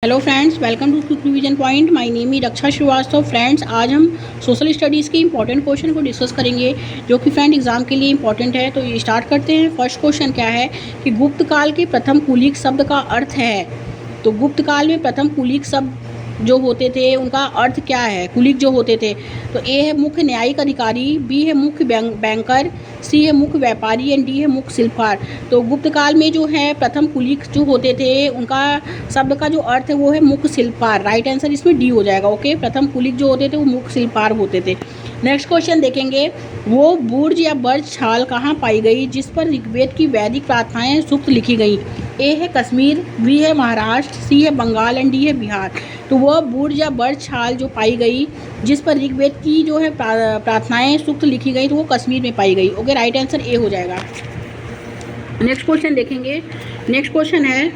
Hello friends, welcome to quick revision point. My name is Raksha Shrivastava. Friends, आज हम social studies के important question को discuss करेंगे जो कि फ्रेंड एग्जाम के लिए इंपॉर्टेंट है। तो ये स्टार्ट करते हैं। फर्स्ट क्वेश्चन क्या है कि गुप्त काल के प्रथम कुलीन शब्द का अर्थ है। तो गुप्त काल में प्रथम कुलीन शब्द जो होते थे उनका अर्थ क्या है, कुलीन जो होते थे। तो ए है मुख्य न्यायिक अधिकारी, बी है मुख्य बैंकर, सी है मुख्य व्यापारी एंड डी है मुख्य शिल्पकार। तो गुप्त काल में जो है प्रथम कुलीन जो होते थे उनका शब्द का जो अर्थ है वो है मुख्य शिल्पकार। राइट आंसर इसमें डी हो जाएगा। ओके, प्रथम कुलीन जो होते थे वो मुख्य शिल्पकार होते थे। नेक्स्ट क्वेश्चन देखेंगे, वो बुर्ज या बर्ज छाल कहाँ पाई गई जिस पर ऋग्वेद की वैदिक प्रार्थनाएं सूक्त लिखी गई। ए है कश्मीर, बी है महाराष्ट्र, सी है बंगाल एंड डी है बिहार। तो वह बुर्ज या बर्ज छाल जो पाई गई जिस पर ऋग्वेद की जो है प्रार्थनाएं सूक्त लिखी गई तो वो कश्मीर में पाई गई। ओके, राइट आंसर ए हो जाएगा। नेक्स्ट क्वेश्चन देखेंगे। नेक्स्ट क्वेश्चन है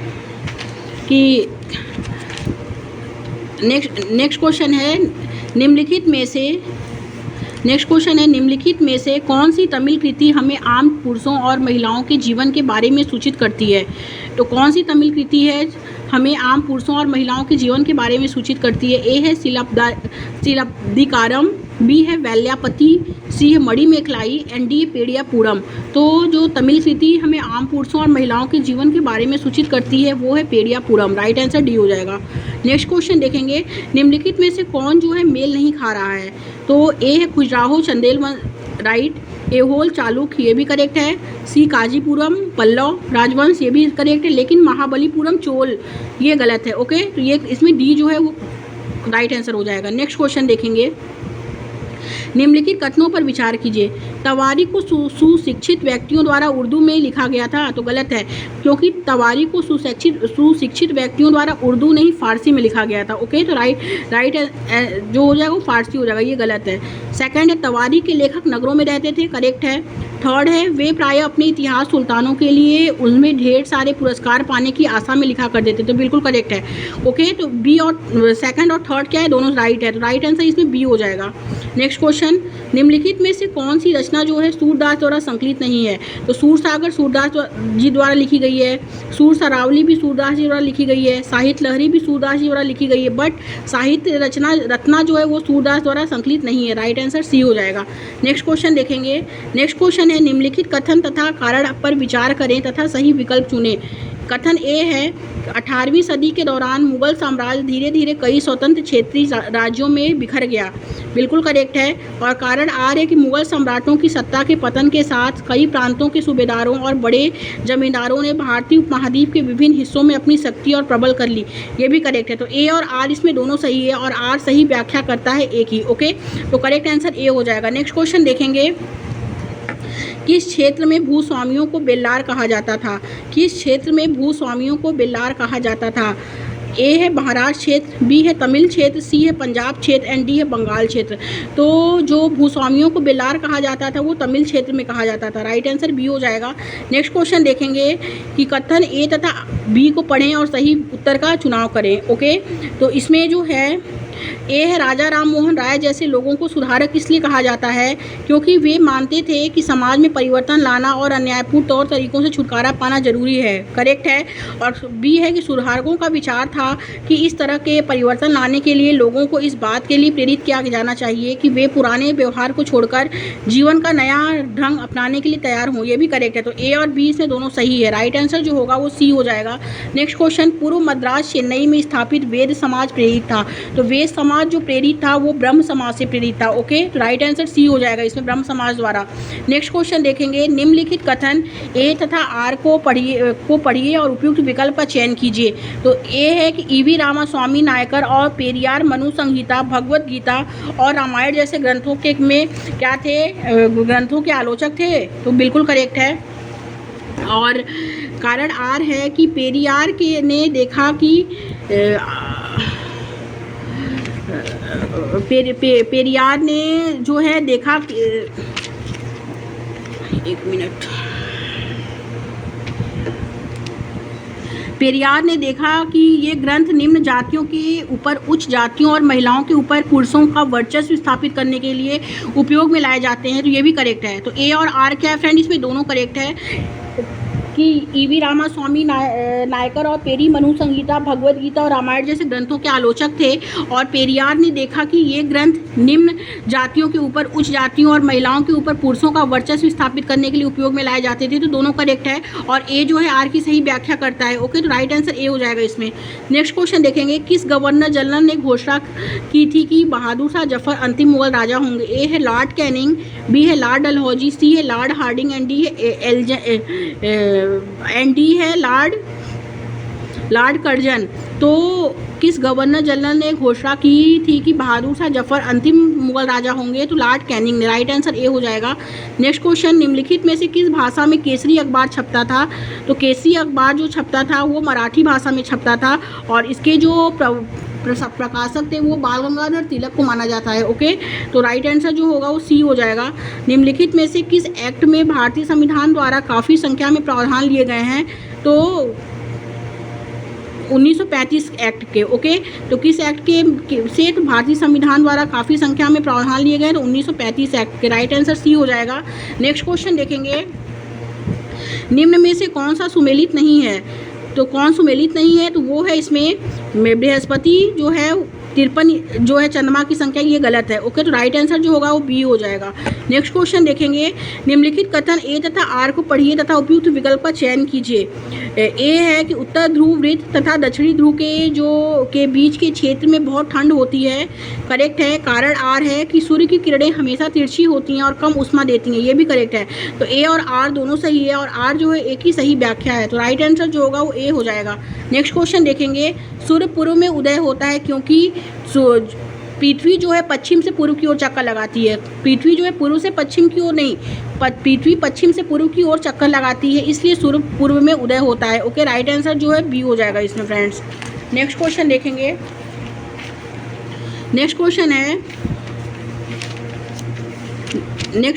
कि नेक्स्ट क्वेश्चन है निम्नलिखित में से कौन सी तमिल कृति हमें आम पुरुषों और महिलाओं के जीवन के बारे में सूचित करती है। तो कौन सी तमिल कृति है हमें आम पुरुषों और महिलाओं के जीवन के बारे में सूचित करती है। ए है सिलप्पदिकारम, बी है वैल्यापति, सी है मणिमेखलाई एंड डी पेड़ियापुरम। तो जो तमिल कृति हमें आम पुरुषों और महिलाओं के जीवन के बारे में सूचित करती है वो है पेड़ियापुरम। राइट आंसर डी हो जाएगा। नेक्स्ट क्वेश्चन देखेंगे, निम्नलिखित में से कौन जो है मेल नहीं खा रहा है। तो ए है खजुराहो चंदेलवन, राइट, एहोल चालुक्य, ये भी करेक्ट है। सी काजीपुरम पल्लव राजवंश, ये भी करेक्ट है, लेकिन महाबलीपुरम चोल ये गलत है। ओके, तो ये इसमें डी जो है वो राइट आंसर हो जाएगा। नेक्स्ट क्वेश्चन देखेंगे, निम्नलिखित कथनों पर विचार कीजिए। तवारी को सुशिक्षित व्यक्तियों द्वारा उर्दू में लिखा गया था, तो गलत है, क्योंकि तवारी को सुशिक्षित व्यक्तियों द्वारा उर्दू नहीं फारसी में लिखा गया था। ओके, तो राइट जो हो जाएगा वो फारसी हो जाएगा, ये गलत है। सेकंड है तवारी के लेखक नगरों में रहते थे, करेक्ट है। थर्ड है वे प्राय अपने इतिहास सुल्तानों के लिए उनमें ढेर सारे पुरस्कार पाने की आशा में लिखा करते थे, तो बिल्कुल करेक्ट है। ओके, तो बी और सेकंड और थर्ड क्या है, दोनों राइट है, तो राइट आंसर इसमें बी हो जाएगा। नेक्स्ट क्वेश्चन, निम्नलिखित में से कौन सी रचना जो है सूरदास द्वारा संकलित नहीं है। तो सूरसागर सूरदास जी द्वारा लिखी गई है, सूर सरावली भी सूरदास जी द्वारा लिखी गई है, साहित्य लहरी भी सूरदास जी द्वारा लिखी गई है, बट साहित्य रचना जो है वो सूरदास द्वारा संकलित नहीं है। राइट आंसर सी हो जाएगा। नेक्स्ट क्वेश्चन देखेंगे। नेक्स्ट क्वेश्चन है, निम्नलिखित कथन तथा कारण पर विचार करें तथा सही विकल्प चुनें। कथन ए है 18वीं सदी के दौरान मुगल साम्राज्य धीरे धीरे कई स्वतंत्र क्षेत्रीय राज्यों में बिखर गया, बिल्कुल करेक्ट है। और कारण आर है कि मुगल सम्राटों की सत्ता के पतन के साथ कई प्रांतों के सूबेदारों और बड़े जमींदारों ने भारतीय उपमहाद्वीप के विभिन्न हिस्सों में अपनी शक्ति और प्रबल कर ली, ये भी करेक्ट है। तो ए और आर इसमें दोनों सही है और आर सही व्याख्या करता है ए की। ओके, तो करेक्ट आंसर ए हो जाएगा। नेक्स्ट क्वेश्चन देखेंगे, किस क्षेत्र में भूस्वामियों को बेल्लार कहा जाता था। किस क्षेत्र में भूस्वामियों को बेल्लार कहा जाता था। ए है महाराष्ट्र क्षेत्र, बी है तमिल क्षेत्र, सी है पंजाब क्षेत्र एंड डी है बंगाल क्षेत्र। तो जो भूस्वामियों को बेल्लार कहा जाता था वो तमिल क्षेत्र में कहा जाता था। राइट आंसर बी हो जाएगा। नेक्स्ट क्वेश्चन देखेंगे कि कथन ए तथा बी को पढ़ें और सही उत्तर का चुनाव करें। ओके, तो इसमें जो है ए है राजा राम मोहन राय जैसे लोगों को सुधारक इसलिए कहा जाता है क्योंकि वे मानते थे कि समाज में परिवर्तन लाना और अन्यायपूर्ण तौर तरीकों से छुटकारा पाना जरूरी है, करेक्ट है। और बी है कि सुधारकों का विचार था कि इस तरह के परिवर्तन लाने के लिए लोगों को इस बात के लिए प्रेरित किया जाना चाहिए कि वे पुराने व्यवहार को छोड़कर जीवन का नया ढंग अपनाने के लिए तैयार हों, ये भी करेक्ट है। तो ए और बी से दोनों सही है। राइट आंसर जो होगा वो सी हो जाएगा। नेक्स्ट क्वेश्चन, पूर्व मद्रास चेन्नई में स्थापित वेद समाज प्रेरित था। तो वेद समाज जो प्रेरित था वो ब्रह्म समाज से प्रेरित था। ओके, राइट आंसर सी हो जाएगा इसमें, ब्रह्म समाज द्वारा। नेक्स्ट क्वेश्चन देखेंगे, निम्नलिखित कथन ए तथा आर को पढ़िए और उपयुक्त विकल्प का चयन कीजिए। तो ए है कि ईवी रामास्वामी नायकर और पेरियार मनु संहिता, भगवत गीता और रामायण जैसे ग्रंथों के में क्या थे, ग्रंथों के आलोचक थे, तो बिल्कुल करेक्ट है। और कारण आर है कि पेरियार ने देखा कि पेरियार ने जो है देखा, एक मिनट, पेरियार ने देखा कि ये ग्रंथ निम्न जातियों के ऊपर उच्च जातियों और महिलाओं के ऊपर पुरुषों का वर्चस्व स्थापित करने के लिए उपयोग में लाए जाते हैं, तो ये भी करेक्ट है। तो ए और आर क्या है फ्रेंड, इसमें दोनों करेक्ट है। कि ईवी रामास्वामी नायकर और पेरी मनु संगीता, भगवद गीता और रामायण जैसे ग्रंथों के आलोचक थे और पेरियार ने देखा कि ये ग्रंथ निम्न जातियों के ऊपर उच्च जातियों और महिलाओं के ऊपर पुरुषों का वर्चस्व स्थापित करने के लिए उपयोग में लाए जाते थे। तो दोनों करेक्ट है और ए जो है आर की सही व्याख्या करता है। ओके, तो राइट आंसर ए हो जाएगा इसमें। नेक्स्ट क्वेश्चन देखेंगे, किस गवर्नर जनरल ने घोषणा की थी कि बहादुर शाह जफर अंतिम मुगल राजा होंगे? ए है लॉर्ड कैनिंग, बी है लॉर्ड डलहौजी, सी है लॉर्ड हार्डिंग एंड डी है लॉर्ड कर्जन। तो किस गवर्नर जनरल ने घोषणा की थी कि बहादुर शाह जफर अंतिम मुगल राजा होंगे? तो लॉर्ड कैनिंग ने। राइट आंसर ए हो जाएगा। नेक्स्ट क्वेश्चन, निम्नलिखित में से किस भाषा में केसरी अखबार छपता था? तो केसरी अखबार जो छपता था वो मराठी भाषा में छपता था और इसके जो प्रकाशक थे वो बाल गंगाधर तिलक को माना जाता है। ओके, तो राइट आंसर जो होगा वो सी हो जाएगा। निम्नलिखित में से किस एक्ट में भारतीय संविधान द्वारा काफ़ी संख्या में प्रावधान लिए गए हैं? तो 1935 एक्ट के। ओके, तो किस एक्ट के से तो भारतीय संविधान द्वारा काफ़ी संख्या में प्रावधान लिए गए? तो 1935 एक्ट के। राइट आंसर सी हो जाएगा। नेक्स्ट क्वेश्चन देखेंगे, निम्न में से कौन सा सुमेलित नहीं है? तो कौन सुमेलित नहीं है? तो वो है इसमें बृहस्पति जो है 53 जो है चंद्रमा की संख्या, ये गलत है। ओके, तो राइट आंसर जो होगा वो बी हो जाएगा। नेक्स्ट क्वेश्चन देखेंगे, निम्नलिखित कथन ए तथा आर को पढ़िए तथा उपयुक्त विकल्प का चयन कीजिए। ए है कि उत्तर ध्रुव वृत्त तथा दक्षिणी ध्रुव के बीच के क्षेत्र में बहुत ठंड होती है, करेक्ट है। कारण आर है कि सूर्य की किरणें हमेशा तिरछी होती हैं और कम उष्मा देती हैं, ये भी करेक्ट है। तो ए और आर दोनों सही है और आर जो है एक ही सही व्याख्या है। तो राइट आंसर जो होगा वो ए हो जाएगा। नेक्स्ट क्वेश्चन देखेंगे, सूर्य पूर्व में उदय होता है क्योंकि पृथ्वी जो है पश्चिम से पूर्व की ओर चक्कर लगाती है। पृथ्वी जो है पूर्व से पश्चिम की ओर नहीं, पृथ्वी पश्चिम से पूर्व की ओर चक्कर लगाती है, इसलिए सूर्य पूर्व में उदय होता है। ओके, राइट आंसर जो है बी हो जाएगा इसमें फ्रेंड्स। नेक्स्ट क्वेश्चन देखेंगे, नेक्स्ट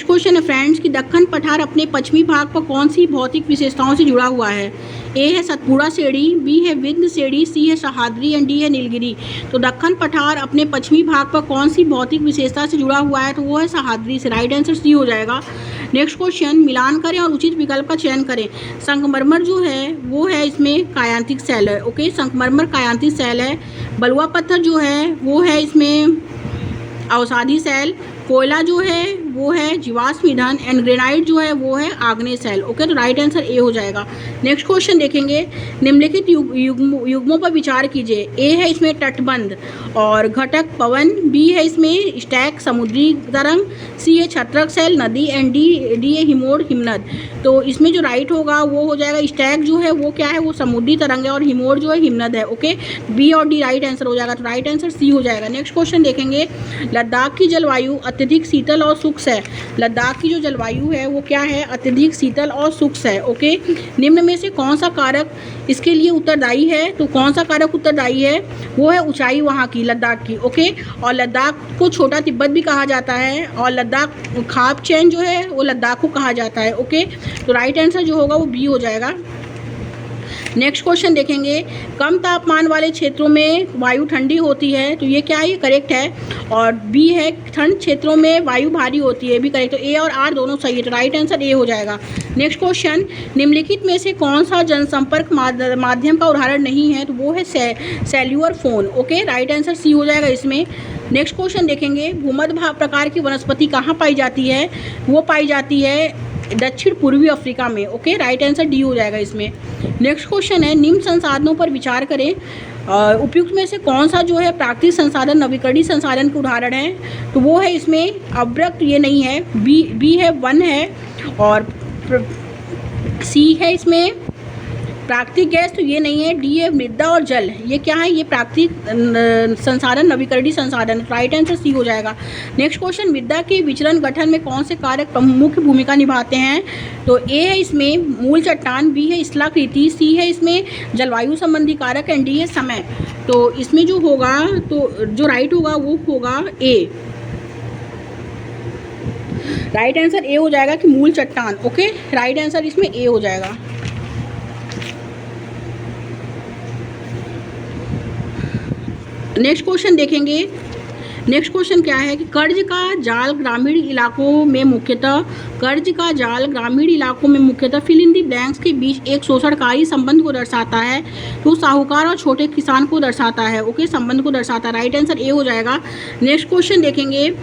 क्वेश्चन है फ्रेंड्स कि दक्कन पठार अपने पश्चिमी भाग पर कौन सी भौतिक विशेषताओं से जुड़ा हुआ है? ए है सतपुड़ा श्रेणी, बी है विंध्य श्रेणी, सी है सह्याद्री एंड डी है नीलगिरी। तो दक्कन पठार अपने पश्चिमी भाग पर कौन सी भौतिक विशेषता से जुड़ा हुआ है? तो वो है सह्याद्री से। राइट आंसर सी हो जाएगा। नेक्स्ट क्वेश्चन, मिलान करें और उचित विकल्प का चयन करें। संगमरमर जो है वो है इसमें कायांतिक सेल है। ओके, संगमरमर कायांतिक सेल है। बलुआ पत्थर जो है वो है इसमें अवसादी सेल। कोयला जो है वो है जीवाश्म ईंधन एंड ग्रेनाइट जो है वो है आग्नेय सेल। ओके, तो राइट आंसर ए हो जाएगा। नेक्स्ट क्वेश्चन देखेंगे, निम्नलिखित युग्मों पर विचार कीजिए। ए है इसमें तटबंध और घटक पवन, बी है इसमें स्टैक समुद्री तरंग, सी है छत्रक सेल नदी एंड डी है हिमोड हिमनद। तो इसमें जो राइट होगा वो हो जाएगा स्टैक जो है वो क्या है, वो समुद्री तरंग है और हिमोड जो है हिमनद है। ओके, बी और डी राइट आंसर हो जाएगा। तो राइट आंसर सी हो जाएगा। नेक्स्ट क्वेश्चन देखेंगे, लद्दाख की जलवायु अत्यधिक शीतल और शुष्क है। लद्दाख की जो जलवायु है वो क्या है, अत्यधिक शीतल और शुष्क है। ओके, निम्न में से कौन सा कारक इसके लिए उत्तरदायी है? तो कौन सा कारक उत्तरदायी है? वो है ऊंचाई वहाँ की, लद्दाख की। ओके, और लद्दाख को छोटा तिब्बत भी कहा जाता है और लद्दाख खाप चैन जो है वो लद्दाख को कहा जाता है। ओके, तो राइट आंसर जो होगा वो बी हो जाएगा। नेक्स्ट क्वेश्चन देखेंगे, कम तापमान वाले क्षेत्रों में वायु ठंडी होती है। तो ये क्या है, ये करेक्ट है। और बी है ठंड क्षेत्रों में वायु भारी होती है, भी करेक्ट। तो ए और आर दोनों सही है। तो राइट आंसर ए हो जाएगा। नेक्स्ट क्वेश्चन, निम्नलिखित में से कौन सा जनसंपर्क माध्यम का उदाहरण नहीं है? तो वो है cellular phone. Okay, right answer C हो जाएगा इसमें। नेक्स्ट क्वेश्चन देखेंगे, भूमध्य प्रकार की वनस्पति कहाँ पाई जाती है? वो पाई जाती है दक्षिण पूर्वी अफ्रीका में। ओके, राइट आंसर डी हो जाएगा इसमें। नेक्स्ट क्वेश्चन है, निम्न संसाधनों पर विचार करें। उपयुक्त में से कौन सा जो है प्राकृतिक संसाधन नवीकरणीय संसाधन के उदाहरण है? तो वो है इसमें अब्रक्त, ये नहीं है। बी है वन है और सी है इसमें प्राकृतिक गैस, तो ये नहीं है। डी है मृदा और जल, ये क्या है, ये प्राकृतिक संसाधन नवीकरणीय संसाधन। राइट आंसर सी हो जाएगा। नेक्स्ट क्वेश्चन, मृदा के विचलन गठन में कौन से कारक मुख्य भूमिका निभाते हैं? तो ए है इसमें मूल चट्टान, बी है स्थलाकृति, सी है इसमें जलवायु संबंधी कारक एंड डी है समय। तो इसमें जो होगा, तो जो राइट होगा वो होगा ए। राइट आंसर ए हो जाएगा कि मूल चट्टान। ओके, राइट आंसर इसमें ए हो जाएगा। नेक्स्ट क्वेश्चन देखेंगे, नेक्स्ट क्वेश्चन क्या है कि कर्ज का जाल ग्रामीण इलाकों में मुख्यतः फिल इन दी ब्लैंक्स के बीच एक शोषणकारी संबंध को दर्शाता है। तो साहूकार और छोटे किसान को दर्शाता है। ओके, संबंध को दर्शाता है। राइट आंसर ए हो जाएगा। नेक्स्ट क्वेश्चन देखेंगे।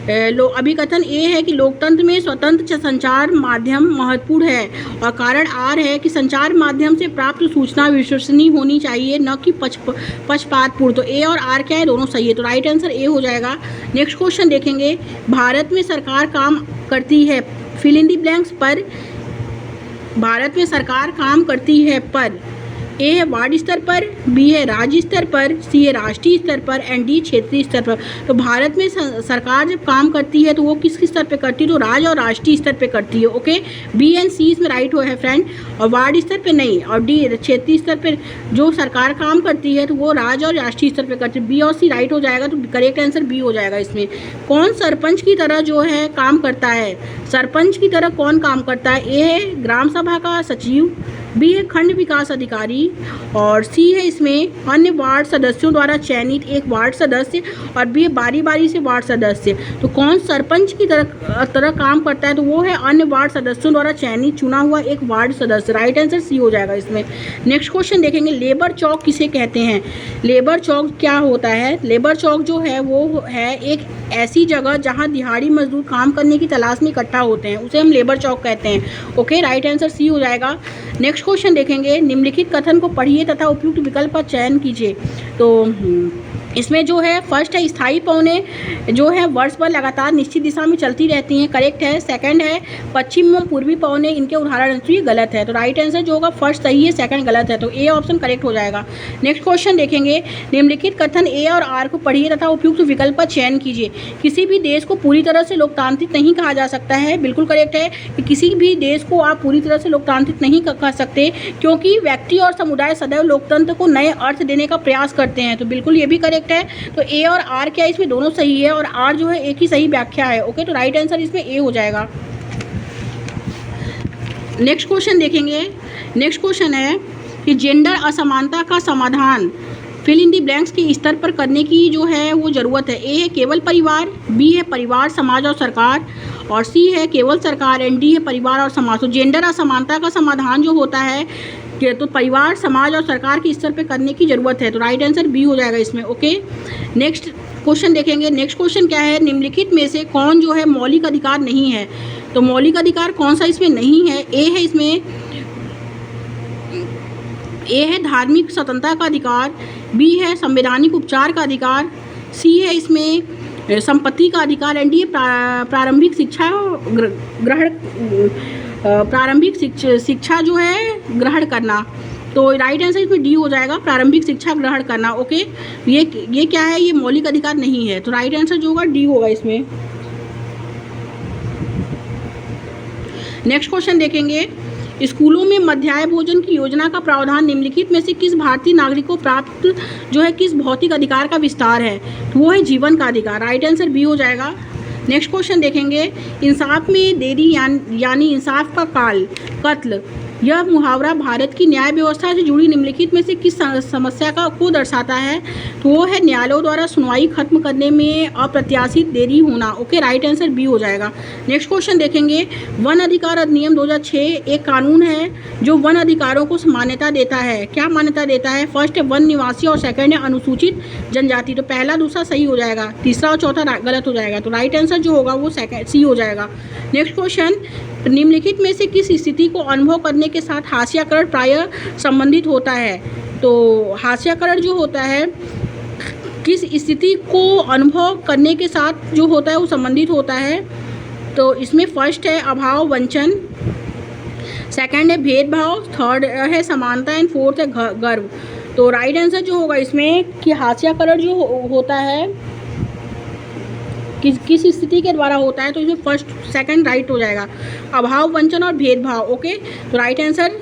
अभिकथन ए है कि लोकतंत्र में स्वतंत्र संचार माध्यम महत्वपूर्ण है और कारण आर है कि संचार माध्यम से प्राप्त सूचना विश्वसनीय होनी चाहिए, न कि पक्षपातपूर्ण। तो ए और आर क्या है, दोनों सही है। तो राइट आंसर ए हो जाएगा। नेक्स्ट क्वेश्चन देखेंगे। भारत में सरकार काम करती है फिल इन दी ब्लैंक्स पर। भारत में सरकार काम करती है पर ए है वार्ड स्तर पर, बी है राज्य स्तर पर, सी है राष्ट्रीय स्तर पर एंड डी क्षेत्रीय स्तर पर। तो भारत में सरकार जब काम करती है तो वो किस स्तर पे करती है, तो राज्य और राष्ट्रीय स्तर पे करती है। ओके, बी एंड सी इसमें राइट हो है फ्रेंड। और वार्ड स्तर पे नहीं, और डी क्षेत्रीय स्तर पर जो सरकार काम करती है तो वो राज्य और राष्ट्रीय स्तर पर करती है। बी और सी राइट हो जाएगा। तो करेक्ट आंसर बी हो जाएगा इसमें। कौन सरपंच की तरह जो है काम करता है, सरपंच की तरह कौन काम करता है? ए है ग्राम सभा का सचिव, बी है खंड विकास अधिकारी और सी है इसमें अन्य वार्ड सदस्यों द्वारा चयनित एक वार्ड सदस्य और बी है बारी बारी से वार्ड सदस्य। तो कौन सरपंच की तरह काम करता है, तो वो है अन्य वार्ड सदस्यों द्वारा चयनित चुना हुआ एक वार्ड सदस्य। राइट आंसर सी हो जाएगा इसमें। नेक्स्ट क्वेश्चन देखेंगे। लेबर चौक किसे कहते हैं? लेबर चौक क्या होता है? लेबर चौक जो है वो है एक ऐसी जगह जहाँ दिहाड़ी मजदूर काम करने की तलाश में इकट्ठा होते हैं, उसे हम लेबर चौक कहते हैं। ओके, राइट आंसर सी हो जाएगा। नेक्स्ट क्वेश्चन देखेंगे। निम्नलिखित कथन को पढ़िए तथा उपयुक्त विकल्प का चयन कीजिए। तो इसमें जो है फर्स्ट है स्थायी पवनें जो है वर्ष भर लगातार निश्चित दिशा में चलती रहती हैं, करेक्ट है। सेकंड है पश्चिम एवं पूर्वी पवनें, इनके उदाहरण। तो ये गलत है। तो राइट आंसर जो होगा फर्स्ट सही है, सेकंड गलत है। तो ए ऑप्शन करेक्ट हो जाएगा। नेक्स्ट क्वेश्चन देखेंगे। निम्नलिखित कथन ए और आर को पढ़िए तथा उपयुक्त विकल्प का चयन कीजिए। किसी भी देश को पूरी तरह से लोकतांत्रिक नहीं कहा जा सकता है, बिल्कुल करेक्ट है कि किसी भी देश को आप पूरी तरह से लोकतांत्रिक नहीं कह सकते, क्योंकि व्यक्ति और समुदाय सदैव लोकतंत्र को नए अर्थ देने का प्रयास करते हैं। तो बिल्कुल ये भी करेक्ट है। तो ए और आर क्या है, इसमें दोनों सही है और आर जो है एक ही सही व्याख्या है। ओके, तो राइट आंसर इसमें ए हो जाएगा। नेक्स्ट क्वेश्चन देखेंगे। नेक्स्ट क्वेश्चन है कि जेंडर असमानता का समाधान फिल इन दी ब्लैंक्स के स्तर पर करने की जो है वो ज़रूरत है। ए है केवल परिवार, बी है परिवार समाज और सरकार और सी है केवल सरकार एंड डी है परिवार और समाज। तो जेंडर असमानता का समाधान जो होता है तो परिवार समाज और सरकार के स्तर पे करने की ज़रूरत है। तो राइट आंसर बी हो जाएगा इसमें। ओके, नेक्स्ट क्वेश्चन देखेंगे। नेक्स्ट क्वेश्चन क्या है? निम्नलिखित में से कौन जो है मौलिक अधिकार नहीं है? तो मौलिक अधिकार कौन सा इसमें नहीं है? ए है इसमें, ए है धार्मिक स्वतंत्रता का अधिकार, बी है संवैधानिक उपचार का अधिकार, सी है इसमें संपत्ति का अधिकार एंड डी है प्रारंभिक शिक्षा ग्रहण, प्रारंभिक शिक्षा जो है ग्रहण करना। तो राइट आंसर इसमें डी हो जाएगा, प्रारंभिक शिक्षा ग्रहण करना। ओके, ये क्या है? ये मौलिक अधिकार नहीं है। तो राइट आंसर जो होगा डी होगा इसमें। नेक्स्ट क्वेश्चन देखेंगे। स्कूलों में मध्याह्न भोजन की योजना का प्रावधान निम्नलिखित में से किस भारतीय नागरिक को प्राप्त जो है किस भौतिक अधिकार का विस्तार है? तो वो है जीवन का अधिकार। राइट आंसर बी हो जाएगा। नेक्स्ट क्वेश्चन देखेंगे। इंसाफ में देरी यानी इंसाफ का काल कत्ल, यह मुहावरा भारत की न्याय व्यवस्था से जुड़ी निम्नलिखित में से किस समस्या को दर्शाता है? तो वो है न्यायालयों द्वारा सुनवाई खत्म करने में अप्रत्याशित देरी होना। ओके, राइट आंसर बी हो जाएगा। नेक्स्ट क्वेश्चन देखेंगे। वन अधिकार अधिनियम 2006 एक कानून है जो वन अधिकारों को मान्यता देता है। क्या मान्यता देता है? फर्स्ट है वन निवासी और सेकंड है अनुसूचित जनजाति। तो पहला दूसरा सही हो जाएगा, तीसरा और चौथा गलत हो जाएगा। तो राइट आंसर जो होगा वो सेकंड सी हो जाएगा। Next question. निम्नलिखित में से किस स्थिति को अनुभव करने के साथ हास्याकरण प्रायः संबंधित होता है? तो हास्याकरण जो होता है किस स्थिति को अनुभव करने के साथ जो होता है वो संबंधित होता है? तो इसमें फर्स्ट है अभाव वंचन, सेकंड है भेदभाव, थर्ड है समानता एंड फोर्थ है गर्व। तो राइट आंसर जो होगा इसमें कि हास्याकरण जो होता है किस स्थिति के द्वारा होता है? तो इसमें फर्स्ट सेकंड राइट हो जाएगा, अभाव वंचन और भेदभाव। ओके, तो राइट आंसर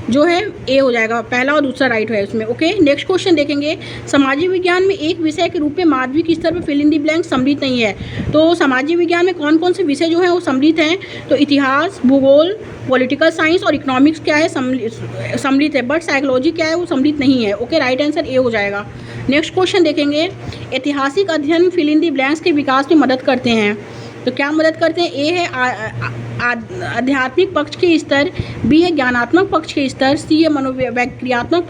जो है ए हो जाएगा, पहला और दूसरा राइट है इसमें। ओके, नेक्स्ट क्वेश्चन देखेंगे। सामाजिक विज्ञान में एक विषय के रूप में माध्यमिक स्तर पर फिल इन द ब्लैंक सम्मिलित नहीं है। तो सामाजिक विज्ञान में कौन कौन से विषय जो है वो सम्मिलित हैं? तो इतिहास, भूगोल, पॉलिटिकल साइंस और इकोनॉमिक्स क्या है, सम्मिलित है, बट साइकोलॉजी क्या है वो सम्मिलित नहीं है। ओके, राइट आंसर ए हो जाएगा। नेक्स्ट क्वेश्चन देखेंगे। ऐतिहासिक अध्ययन फिल इन द ब्लैंक्स के विकास में मदद करते हैं। तो क्या मदद करते हैं? ए है आध्यात्मिक पक्ष के स्तर, बी है ज्ञानात्मक पक्ष के स्तर, सी है मनोवैज्ञात्मक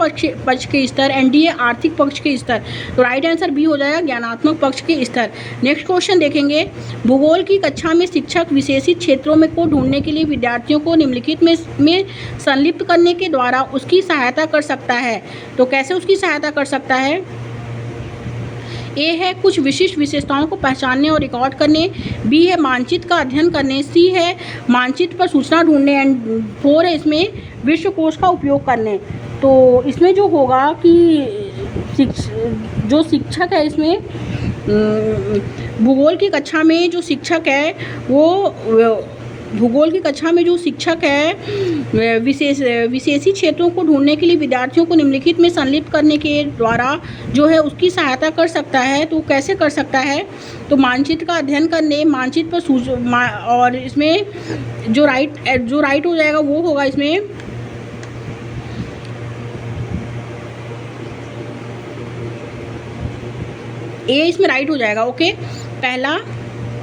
पक्ष के स्तर, एंड डी है आर्थिक पक्ष के स्तर। तो राइट आंसर बी हो जाएगा, ज्ञानात्मक पक्ष के स्तर। नेक्स्ट क्वेश्चन देखेंगे। भूगोल की कक्षा में शिक्षक विशेषित क्षेत्रों में को ढूंढने के लिए विद्यार्थियों को निम्नलिखित में संलिप्त करने के द्वारा उसकी सहायता कर सकता है। तो कैसे उसकी सहायता कर सकता है? ए है कुछ विशिष्ट विशेषताओं को पहचानने और रिकॉर्ड करने, बी है मानचित्र का अध्ययन करने, सी है मानचित्र पर सूचना ढूंढने, एंड 4 है इसमें विश्वकोश का उपयोग करने। तो इसमें जो होगा कि जो शिक्षक है इसमें भूगोल की कक्षा में जो शिक्षक है वो भूगोल की कक्षा में जो शिक्षक है विशेषी क्षेत्रों को ढूंढने के लिए विद्यार्थियों को निम्नलिखित में संलिप्त करने के द्वारा जो है उसकी सहायता कर सकता है। तो कैसे कर सकता है? तो मानचित्र का अध्ययन करने, मानचित्र पर और इसमें जो राइट हो जाएगा वो होगा इसमें ए, इसमें राइट हो जाएगा। ओके, पहला,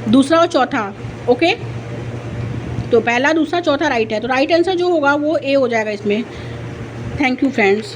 दूसरा और चौथा। ओके, तो पहला, दूसरा, चौथा राइट है। तो राइट आंसर जो होगा वो ए हो जाएगा इसमें। Thank you friends.